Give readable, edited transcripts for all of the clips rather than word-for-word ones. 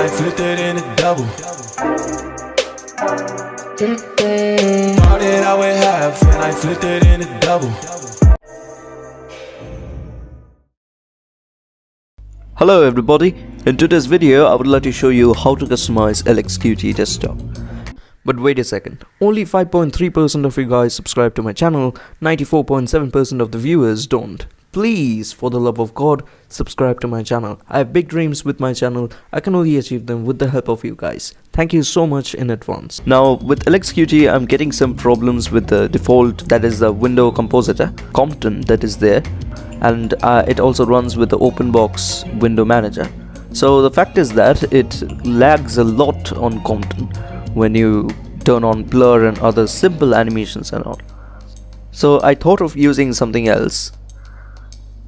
flipped it in a double. Started out with half and I flipped it in a double. Hello everybody, in today's video I would like to show you how to customize lxqt desktop. But wait a second, only 5.3% of you guys subscribe to my channel, 94.7% of the viewers don't. Please, for the love of God, subscribe to my channel. I have big dreams with my channel. I can only achieve them with the help of you guys. Thank you so much in advance. Now with lxqt I'm getting some problems with the default, that is the window compositor, Compton, that is there. And it also runs with the open box window manager. So the fact is that it lags a lot on Compton when you turn on blur and other simple animations and all. So I thought of using something else,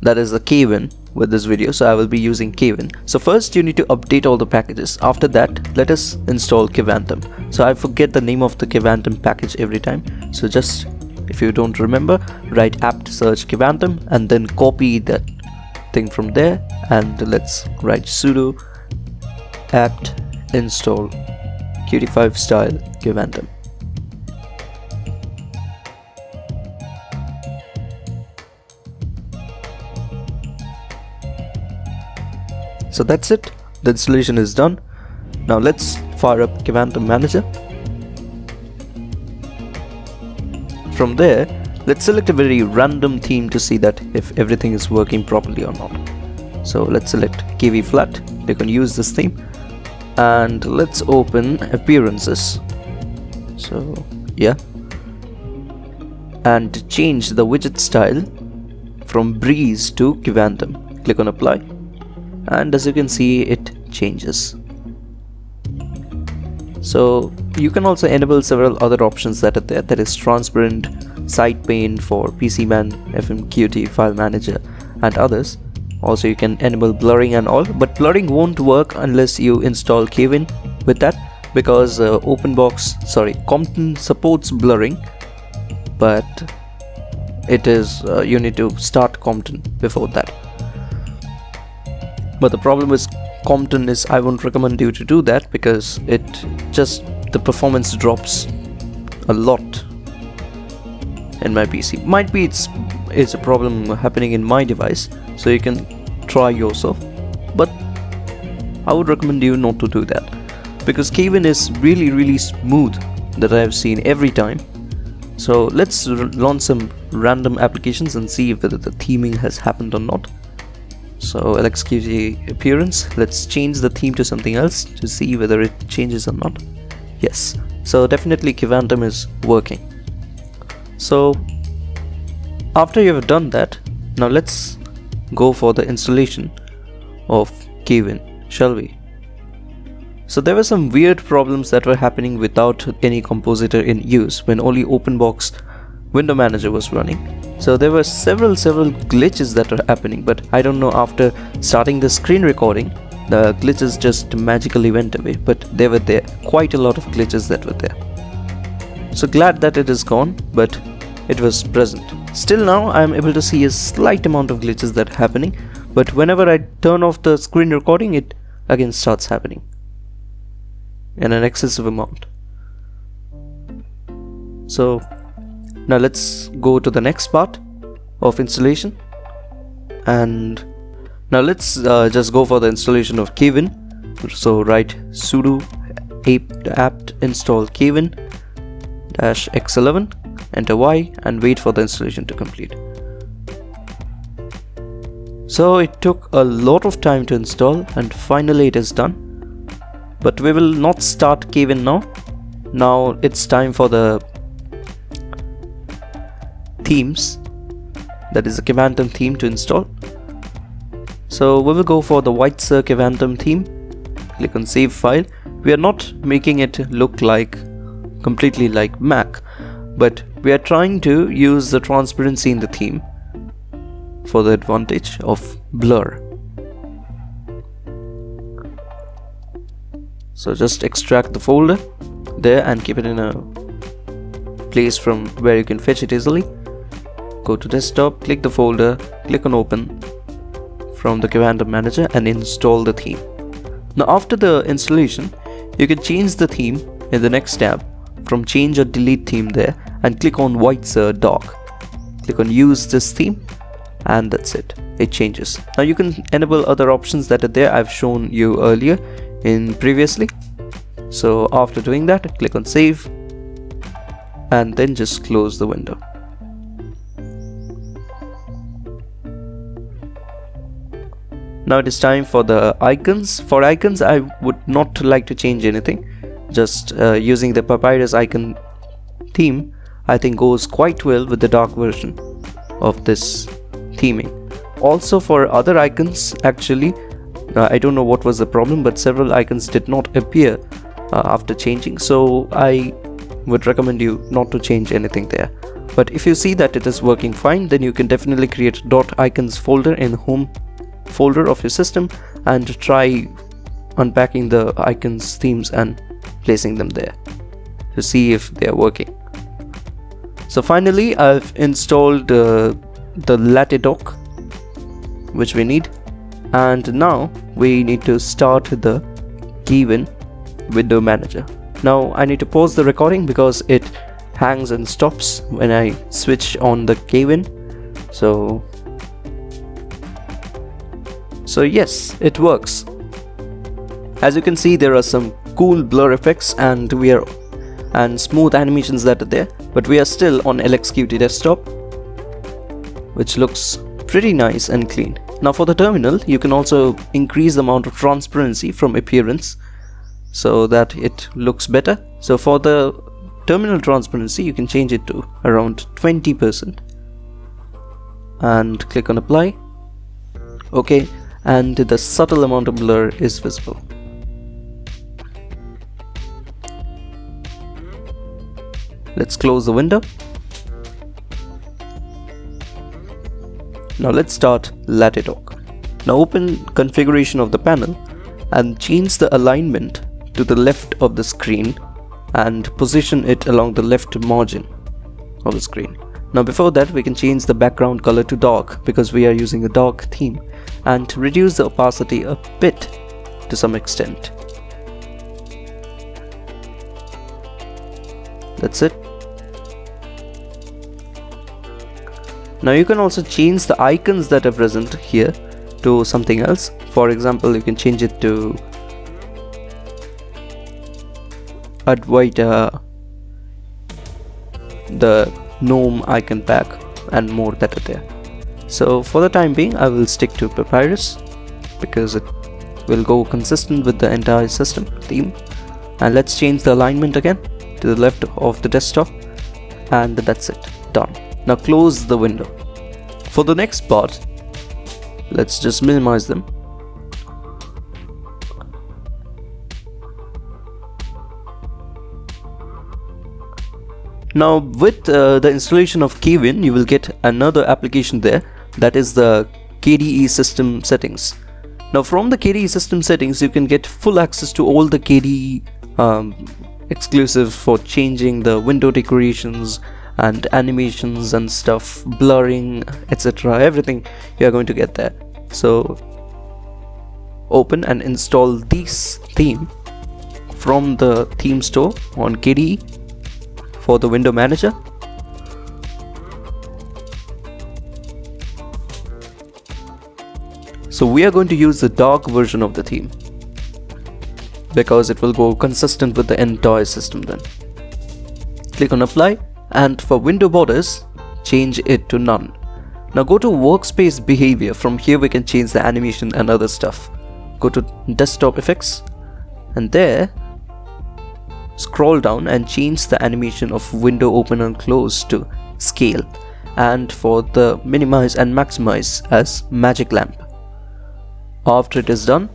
that is the kwin, with this video. So I will be using kwin. So first you need to update all the packages. After that let us install kvantum. So I forget the name of the kvantum package every time, so just, if you don't remember, write apt search kvantum and then copy that thing from there, and let's write sudo apt install qt5 style kvantum. So that's it, the installation is done. Now let's fire up kvantum manager. From there, let's select a very random theme to see that if everything is working properly or not. So let's select kv flat, click on use this theme, and let's open appearances. So yeah, and change the widget style from breeze to kvantum. Click on apply, and as you can see it changes. So you can also enable several other options that are there, that is transparent, side pane for PCman, FMQT, file manager and others. Also you can enable blurring and all, but blurring won't work unless you install kwin with that, because Compton supports blurring, but it is you need to start Compton before that. But the problem with Compton is I won't recommend you to do that, because the performance drops a lot in my PC. Might be it's a problem happening in my device, so you can try yourself, but I would recommend you not to do that, because kwin is really smooth that I have seen every time. So let's launch some random applications and see whether the theming has happened or not. So lxqt appearance, let's change the theme to something else to see whether it changes or not. Yes, so definitely kvantum is working. So after you have done that, now let's go for the installation of kwin, shall we? So there were some weird problems that were happening without any compositor in use when only OpenBox window manager was running. So there were several glitches that were happening, but I don't know, after starting the screen recording the glitches just magically went away, but they were there, quite a lot of glitches that were there. So glad that it is gone, but it was present. Still now I am able to see a slight amount of glitches that are happening, but whenever I turn off the screen recording it again starts happening in an excessive amount. So now let's go to the next part of installation, and now let's just go for the installation of kwin. So write sudo apt install kwin -x11, enter Y, and wait for the installation to complete. So it took a lot of time to install and finally it is done, but we will not start kwin now. Now it's time for the themes, that is the kvantum theme, to install. So we will go for the white sir kvantum theme, click on save file. We are not making it look like completely like Mac, but we are trying to use the transparency in the theme for the advantage of blur. So just extract the folder there and keep it in a place from where you can fetch it easily. Go to desktop, click the folder, click on open from the kvantum manager and install the theme. Now after the installation, you can change the theme in the next tab from change or delete theme there, and click on white's dock. Click on use this theme, and that's it. It changes. Now you can enable other options that are there. I've shown you earlier in previously. So after doing that, click on save, and then just close the window. Now it is time for the icons. For icons, I would not like to change anything. Just using the Papyrus icon theme, I think goes quite well with the dark version of this theming. Also for other icons, actually, I don't know what was the problem, but several icons did not appear after changing. So I would recommend you not to change anything there. But if you see that it is working fine, then you can definitely create .icons folder in home folder of your system and try unpacking the icons themes and placing them there to see if they are working. So finally, I've installed the latte-dock which we need, and now we need to start the kwin window manager. Now I need to pause the recording because it hangs and stops when I switch on the kwin. So yes, it works. As you can see, there are some cool blur effects and smooth animations that are there, but we are still on lxqt desktop, which looks pretty nice and clean. Now for the terminal, you can also increase the amount of transparency from appearance so that it looks better. So for the terminal transparency, you can change it to around 20% and click on apply. Okay, and the subtle amount of blur is visible. Let's close the window. Now let's start latte-dock. Now open configuration of the panel and change the alignment to the left of the screen and position it along the left margin of the screen. Now before that, we can change the background color to dark because we are using a dark theme, and reduce the opacity a bit to some extent. That's it. Now you can also change the icons that are present here to something else. For example, you can change it to avoid the gnome icon pack and more that are there. So for the time being, I will stick to Papyrus because it will go consistent with the entire system theme. And let's change the alignment again to the left of the desktop, and that's it, done. Now close the window. For the next part, let's just minimize them. Now with the installation of kwin, you will get another application there, that is the KDE system settings. Now from the KDE system settings, you can get full access to all the KDE exclusive for changing the window decorations and animations and stuff, blurring, etc. Everything you are going to get there. So open and install this theme from the theme store on KDE for the window manager. So we are going to use the dark version of the theme because it will go consistent with the entire system then. Click on apply, and for window borders, change it to none. Now go to workspace behavior. From here we can change the animation and other stuff. Go to desktop effects, and there scroll down and change the animation of window open and close to scale, and for the minimize and maximize as magic lamp. After it is done,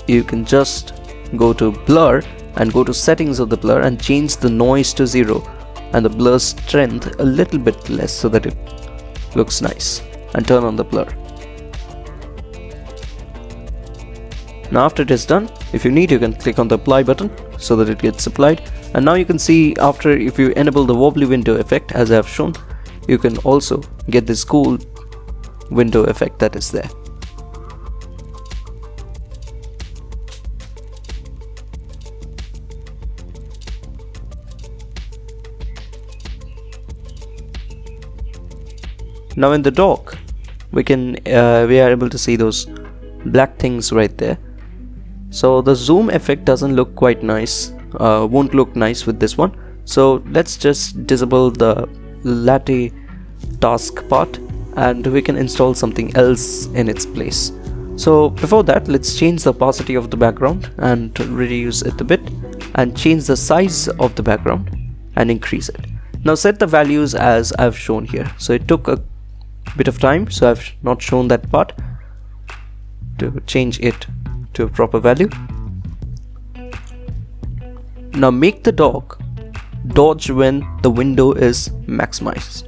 you can just go to blur and go to settings of the blur and change the noise to 0 and the blur strength a little bit less so that it looks nice, and turn on the blur. Now after it is done, if you need, you can click on the apply button so that it gets applied. And now you can see, after, if you enable the wobbly window effect as I have shown, you can also get this cool window effect that is there. Now in the dock, we are able to see those black things right there. So the zoom effect doesn't look quite nice, won't look nice with this one. So let's just disable the latte task part and we can install something else in its place. So before that, let's change the opacity of the background and reduce it a bit, and change the size of the background and increase it. Now set the values as I've shown here. So it took a bit of time, so I've not shown that part, to change it to a proper value. Now make the dock dodge when the window is maximized.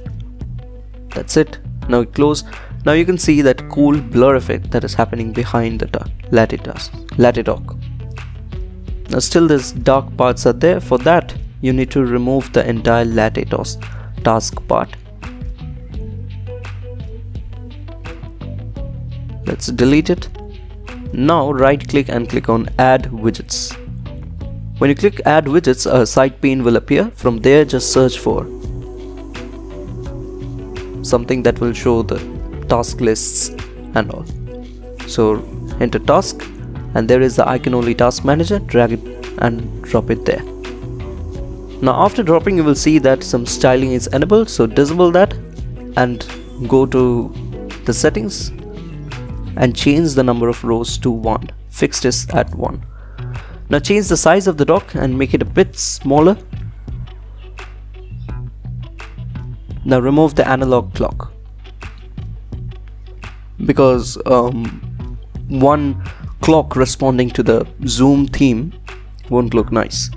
That's it. Now close. Now you can see that cool blur effect that is happening behind the latte-dock. Now still these dark parts are there. For that you need to remove the entire task part. Let's delete it. Now right click and click on add widgets. When you click add widgets, a side pane will appear. From there just search for something that will show the task lists and all. So enter task, and there is the icon only task manager. Drag it and drop it there. Now after dropping, you will see that some styling is enabled, so disable that and go to the settings and change the number of rows to 1. Fix this at 1. Now change the size of the dock and make it a bit smaller. Now remove the analog clock, because one clock responding to the zoom theme won't look nice.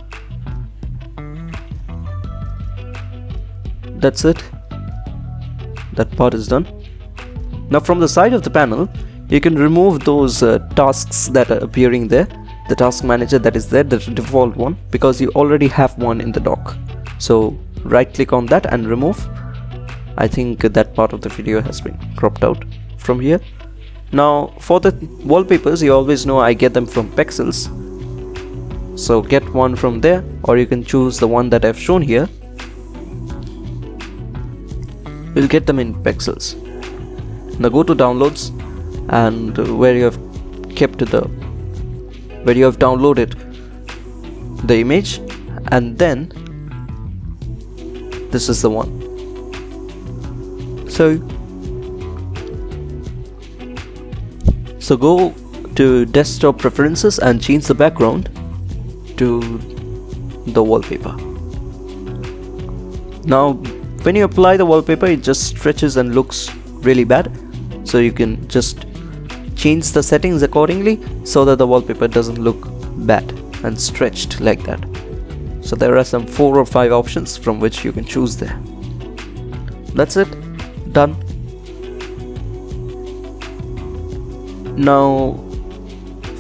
That's it. That part is done. Now from the side of the panel, you can remove those tasks that are appearing there. The task manager that is there, the default one, because you already have one in the dock. So right click on that and remove. I think that part of the video has been cropped out from here. Now for the wallpapers, you always know I get them from Pexels. So get one from there, or you can choose the one that I've shown here. We'll get them in Pexels. Now go to downloads, and where you have downloaded the image, and then this is the one. So go to desktop preferences and change the background to the wallpaper. Now when you apply the wallpaper, it just stretches and looks really bad, so you can just change the settings accordingly so that the wallpaper doesn't look bad and stretched like that. So there are some 4 or 5 options from which you can choose there. That's it. Done. Now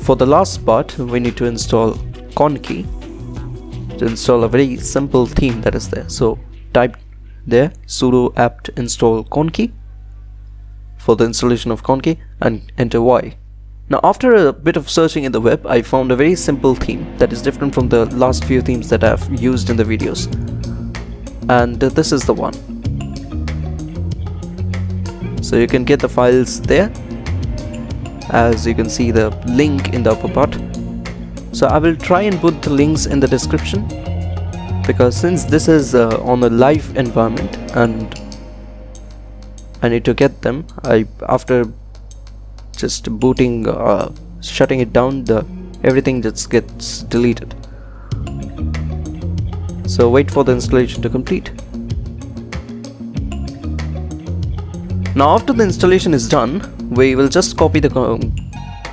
for the last part, we need to install Conky to install a very simple theme that is there. So type there sudo apt install Conky for the installation of Conky and enter Y. Now after a bit of searching in the web, I found a very simple theme that is different from the last few themes that I've used in the videos, and this is the one. So you can get the files there, as you can see the link in the upper part. So I will try and put the links in the description, because since this is on a live environment and I need to get them, after just booting, shutting it down, everything just gets deleted. So wait for the installation to complete. Now after the installation is done, we will just copy the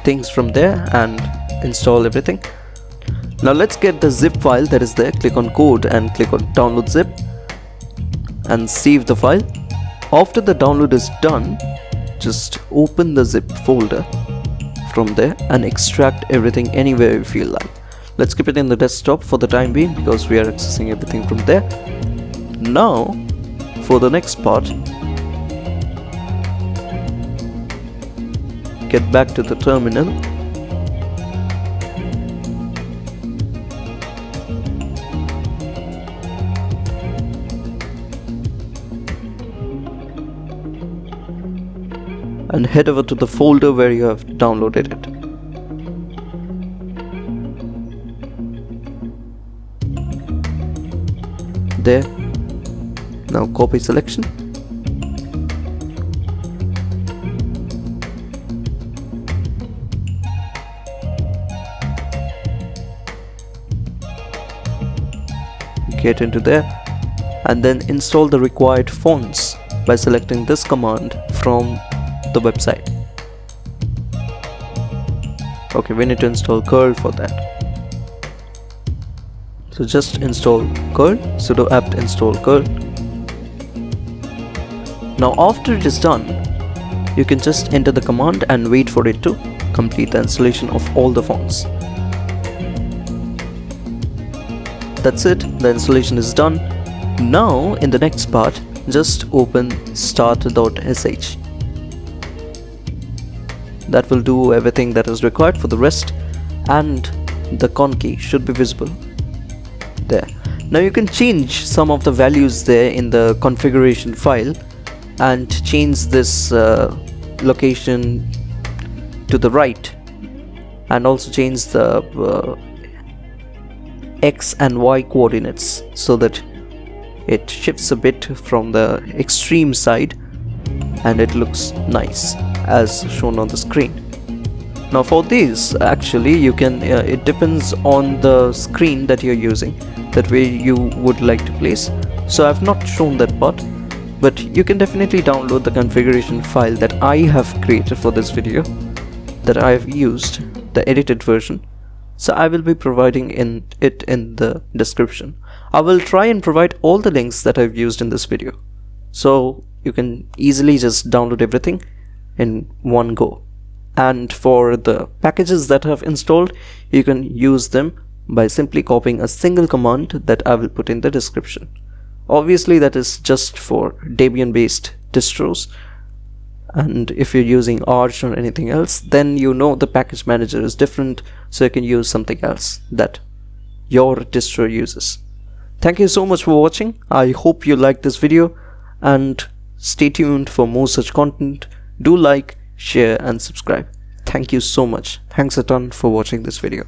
things from there and install everything. Now let's get the zip file that is there. Click on code and click on download zip and save the file. After the download is done, just open the zip folder from there and extract everything anywhere you feel like. Let's keep it in the desktop for the time being, because we are accessing everything from there. Now for the next part, get back to the terminal. and head over to the folder where you have downloaded it. There. Now copy selection. Get into there and then install the required fonts by selecting this command from the website. Okay, we need to install curl for that. So just install curl, sudo apt install curl. Now after it is done, you can just enter the command and wait for it to complete the installation of all the fonts. That's it, the installation is done. Now in the next part, just open start.sh. That will do everything that is required for the rest, and the Conky should be visible there. Now you can change some of the values there in the configuration file and change this location to the right, and also change the X and Y coordinates so that it shifts a bit from the extreme side and it looks nice as shown on the screen. Now for this, actually you can it depends on the screen that you're using, that way you would like to place. So I've not shown that part, but you can definitely download the configuration file that I have created for this video, that I've used the edited version. So I will be providing it in the description. I will try and provide all the links that I've used in this video, so you can easily just download everything in one go. And for the packages that I've installed, you can use them by simply copying a single command that I will put in the description. Obviously that is just for Debian based distros, and if you're using Arch or anything else, then you know the package manager is different, so you can use something else that your distro uses. Thank you so much for watching. I hope you liked this video, and stay tuned for more such content. Do like, share and subscribe. Thank you so much. Thanks a ton for watching this video.